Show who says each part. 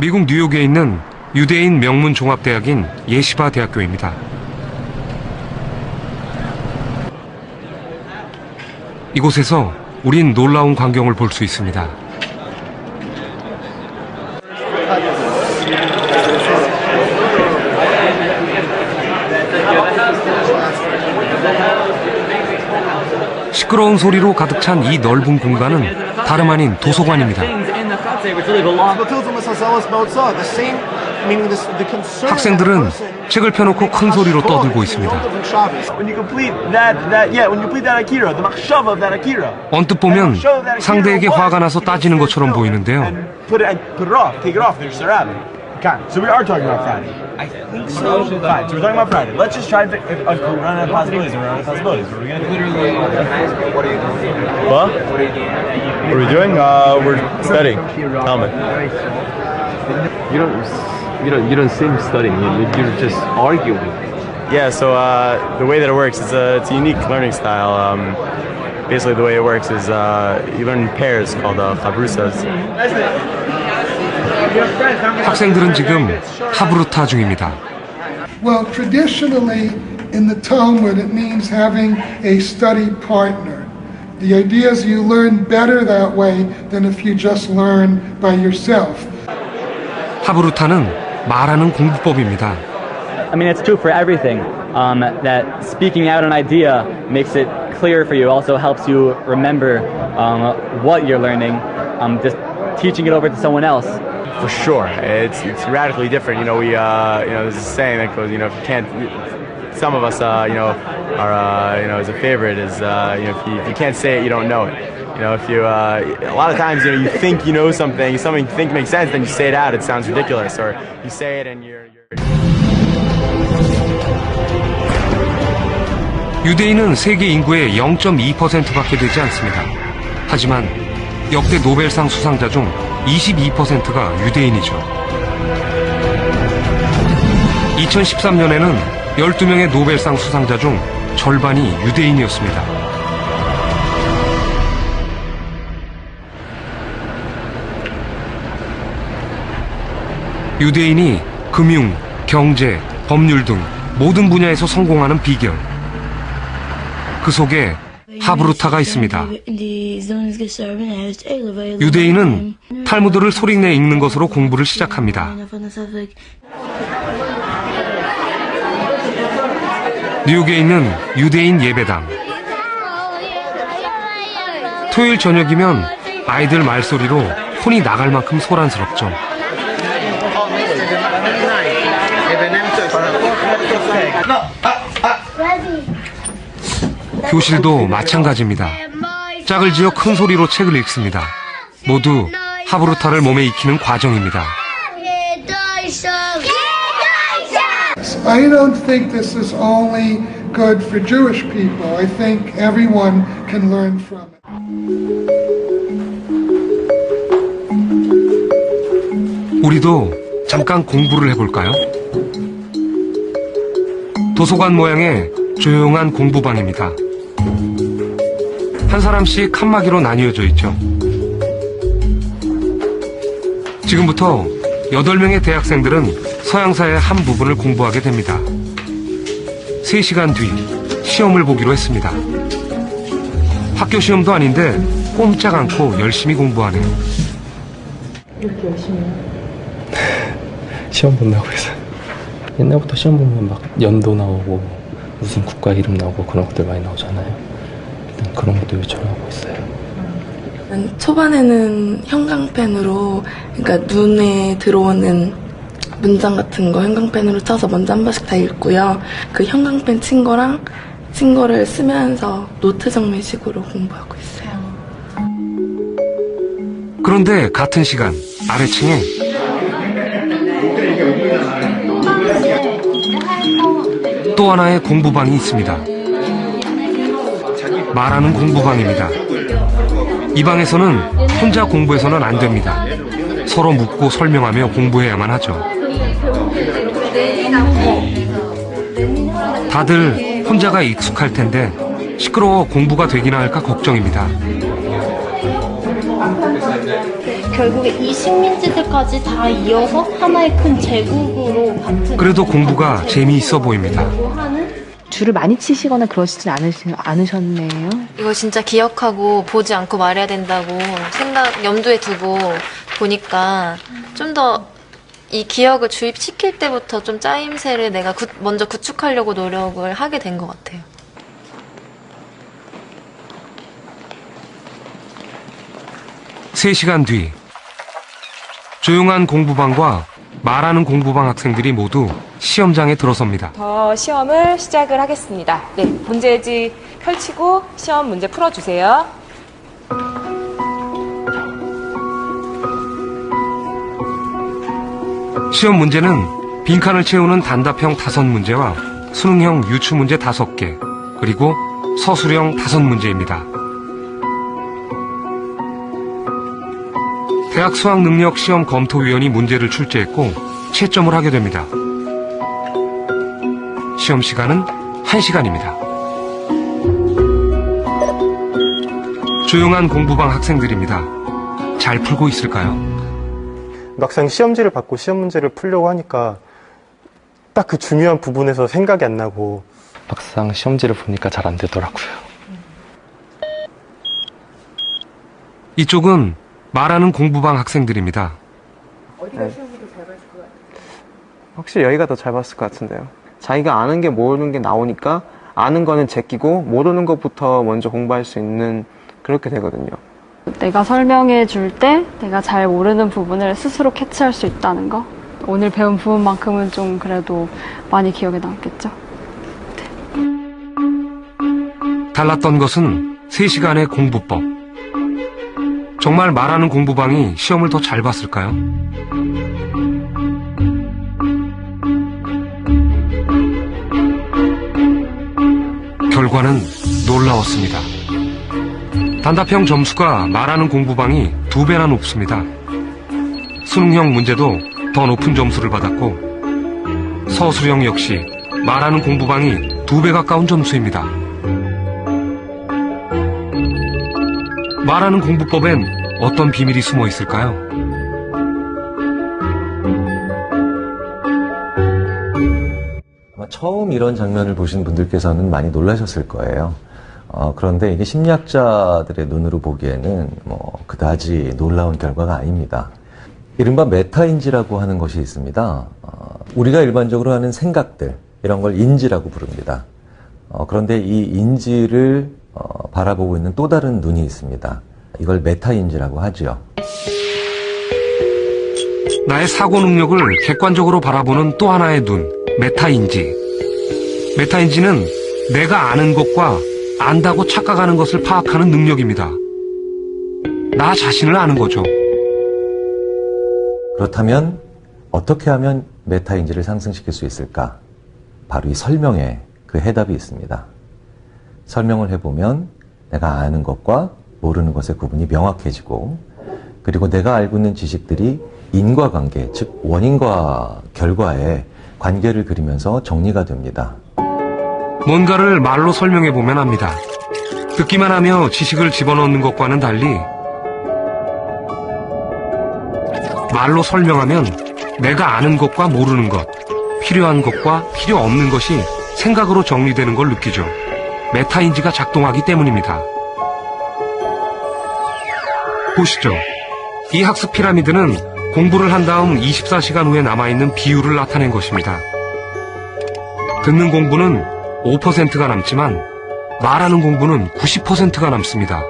Speaker 1: 미국 뉴욕에 있는 유대인 명문 종합대학인 예시바 대학교입니다. 이곳에서 우린 놀라운 광경을 볼 수 있습니다. 시끄러운 소리로 가득 찬 이 넓은 공간은 다름 아닌 도서관입니다. 학생들은 책을 펴놓고 큰 소리로 떠들고 있습니다. 언뜻 보면 상대에게 화가 나서 따지는 것처럼 보이는데요.
Speaker 2: So we are talking about Friday. I think so. Fine. So we're talking about Friday. Let's just try to run out of possibilities. We're running out of possibilities. What are we gonna do? What are you doing? What? What are we doing? We're studying. Talmud.
Speaker 3: You don't seem studying. You're just arguing.
Speaker 2: Yeah. So the way that it works, it's a unique learning style. Basically, the way it works is you learn in pairs called chabrusas.
Speaker 1: 학생들은 지금 하브루타 중입니다.
Speaker 4: Well, traditionally in the Talmud it means having a study partner. The idea is you learn better that way than if you just learn by yourself.
Speaker 1: 하브루타는 말하는 공부법입니다.
Speaker 5: I mean, it's true for everything. That speaking out an idea makes it clear for you. Also helps you remember what you're learning. Just teaching it over to someone else.
Speaker 2: For sure, it's radically different. There's a saying that goes, if you can't, some of us, are, as a favorite is, if you can't say it, you don't know it. If you, a lot of times, you think you know something you think makes sense, then you say it out, it sounds ridiculous, or you say it and you're...
Speaker 1: 유대인은 세계 인구의 0.2%밖에 되지 않습니다. 하지만 역대 노벨상 수상자 중 22%가 유대인이죠. 2013년에는 12명의 노벨상 수상자 중 절반이 유대인이었습니다. 유대인이 금융, 경제, 법률 등 모든 분야에서 성공하는 비결. 그 속에 하브루타가 있습니다. 유대인은 탈무드를 소리내 읽는 것으로 공부를 시작합니다. 뉴욕에 있는 유대인 예배당. 토요일 저녁이면 아이들 말소리로 혼이 나갈 만큼 소란스럽죠. 교실도 마찬가지입니다. 짝을 지어 큰 소리로 책을 읽습니다. 모두 하브루타를 몸에 익히는 과정입니다.
Speaker 4: I don't think this is only good for Jewish people. I think everyone can learn from it.
Speaker 1: 우리도 잠깐 공부를 해볼까요? 도서관 모양의 조용한 공부방입니다. 한 사람씩 칸막이로 나뉘어져 있죠. 지금부터 8명의 대학생들은 서양사의 한 부분을 공부하게 됩니다. 3시간 뒤 시험을 보기로 했습니다. 학교 시험도 아닌데 꼼짝 않고 열심히 공부하네요.
Speaker 6: 이렇게 열심히 해요?
Speaker 3: 시험 본다고 해서 옛날부터 시험 보면 막 연도 나오고 무슨 국가 이름 나오고 그런 것들 많이 나오잖아요. 일단 그런 것도 요청을 하고 있어요.
Speaker 6: 초반에는 형광펜으로, 그러니까 눈에 들어오는 문장 같은 거 형광펜으로 쳐서 먼저 한 번씩 다 읽고요. 그 형광펜 친 거랑 친 거를 쓰면서 노트 정리식으로 공부하고 있어요.
Speaker 1: 그런데 같은 시간 아래층에 또 하나의 공부방이 있습니다. 말하는 공부방입니다. 이 방에서는 혼자 공부해서는 안 됩니다. 서로 묻고 설명하며 공부해야만 하죠. 다들 혼자가 익숙할 텐데 시끄러워 공부가 되기나 할까 걱정입니다.
Speaker 7: 결국에 이 식민지들까지 다 이어서 하나의 큰 제국으로 같은
Speaker 1: 그래도 공부가 재미있어 보입니다.
Speaker 7: 하는
Speaker 8: 줄을 많이 치시거나 그러시진 않으셨네요.
Speaker 9: 이거 진짜 기억하고 보지 않고 말해야 된다고 염두에 두고 보니까 좀 더 이 기억을 주입시킬 때부터 좀 짜임새를 내가 먼저 구축하려고 노력을 하게 된 것 같아요.
Speaker 1: 세 시간 뒤 조용한 공부방과 말하는 공부방 학생들이 모두 시험장에 들어섭니다.
Speaker 10: 시험을 시작을 하겠습니다. 네, 문제지 펼치고 시험 문제 풀어주세요.
Speaker 1: 시험 문제는 빈칸을 채우는 단답형 5문제와 수능형 유추문제 5개, 그리고 서술형 5문제입니다. 대학 수학능력 시험 검토위원이 문제를 출제했고 채점을 하게 됩니다. 시험 시간은 1시간입니다. 조용한 공부방 학생들입니다. 잘 풀고 있을까요?
Speaker 11: 막상 시험지를 받고 시험 문제를 풀려고 하니까 딱 그 중요한 부분에서 생각이 안 나고
Speaker 3: 막상 시험지를 보니까 잘 안 되더라고요.
Speaker 1: 이쪽은 말하는 공부방 학생들입니다.
Speaker 12: 어디가 시험부터 잘 봤을 것 같아요? 확실히 여기가 더 잘 봤을 것 같은데요. 자기가 아는 게 모르는 게 나오니까 아는 거는 제끼고 모르는 것부터 먼저 공부할 수 있는 그렇게 되거든요.
Speaker 13: 내가 설명해 줄 때 내가 잘 모르는 부분을 스스로 캐치할 수 있다는 거. 오늘 배운 부분만큼은 좀 그래도 많이 기억에 남겠죠.
Speaker 1: 달랐던 것은 3시간의 공부법. 정말 말하는 공부방이 시험을 더 잘 봤을까요? 결과는 놀라웠습니다. 단답형 점수가 말하는 공부방이 2배나 높습니다. 수능형 문제도 더 높은 점수를 받았고 서술형 역시 말하는 공부방이 2배 가까운 점수입니다. 말하는 공부법엔 어떤 비밀이 숨어 있을까요?
Speaker 14: 처음 이런 장면을 보신 분들께서는 많이 놀라셨을 거예요. 그런데 이게 심리학자들의 눈으로 보기에는 그다지 놀라운 결과가 아닙니다. 이른바 메타인지라고 하는 것이 있습니다. 우리가 일반적으로 하는 생각들, 이런 걸 인지라고 부릅니다. 그런데 이 인지를 바라보고 있는 또 다른 눈이 있습니다. 이걸 메타인지라고 하죠.
Speaker 1: 나의 사고 능력을 객관적으로 바라보는 또 하나의 눈, 메타인지. 메타인지는 내가 아는 것과 안다고 착각하는 것을 파악하는 능력입니다. 나 자신을 아는 거죠.
Speaker 14: 그렇다면 어떻게 하면 메타인지를 상승시킬 수 있을까? 바로 이 설명에 그 해답이 있습니다. 설명을 해보면 내가 아는 것과 모르는 것의 구분이 명확해지고, 그리고 내가 알고 있는 지식들이 인과관계, 즉 원인과 결과의 관계를 그리면서 정리가 됩니다.
Speaker 1: 뭔가를 말로 설명해보면 압니다. 듣기만 하며 지식을 집어넣는 것과는 달리 말로 설명하면 내가 아는 것과 모르는 것, 필요한 것과 필요 없는 것이 생각으로 정리되는 걸 느끼죠. 메타인지가 작동하기 때문입니다. 보시죠. 이 학습 피라미드는 공부를 한 다음 24시간 후에 남아있는 비율을 나타낸 것입니다. 듣는 공부는 5%가 남지만 말하는 공부는 90%가 남습니다.